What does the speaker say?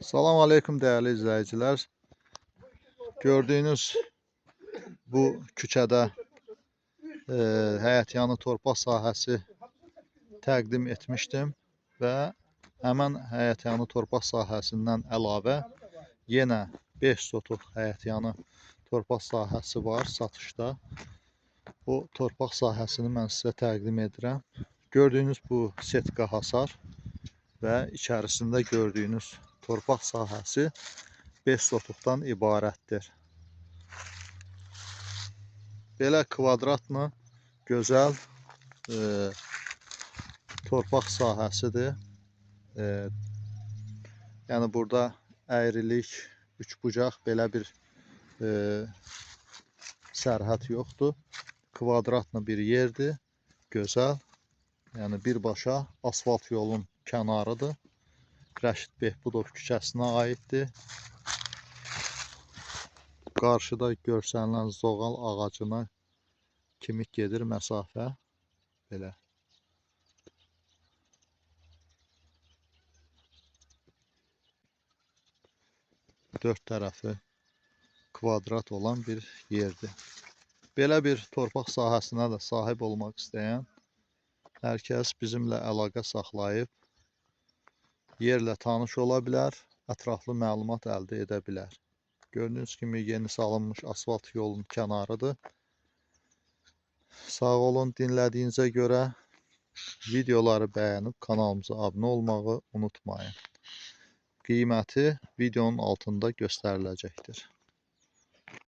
Salam aleyküm değerli izleyiciler. Gördüğünüz bu küçədə həyətyanı torpaq sahəsi təqdim etmişdim və həmən həyətyanı torpaq sahəsindən əlavə yenə 5 sotuq həyətyanı torpaq sahəsi var satışda. Bu torpaq sahəsini mən sizə təqdim edirəm. Gördüyünüz bu setka hasar və içərisində gördüyünüz torpaq sahəsi 5 sotuqdan ibarətdir. Belə kvadratlı, gözəl torpaq sahəsidir. Yəni burada əyrilik, üçbucaq belə bir sərhəd yoxdur. Kvadratlı bir yerdir, gözəl. Yəni birbaşa asfalt yolun kənarıdır. Rəşid Behbudov küçəsinə aiddir. Qarşıda görsənilən zoğal ağacına kimi gedir məsafə. Belə. Dörd tərəfi kvadrat olan bir yerdir. Belə bir torpaq sahəsinə də sahib olmaq istəyən hər kəs bizimlə əlaqə saxlayıb yerlə tanış ola bilər, ətraflı məlumat əldə edə bilər. Gördüyünüz kimi yeni salınmış asfalt yolun kənarıdır. Sağ olun, dinlədiyinizə görə videoları bəyənib kanalımıza abunə olmağı unutmayın. Qiyməti videonun altında göstəriləcəkdir.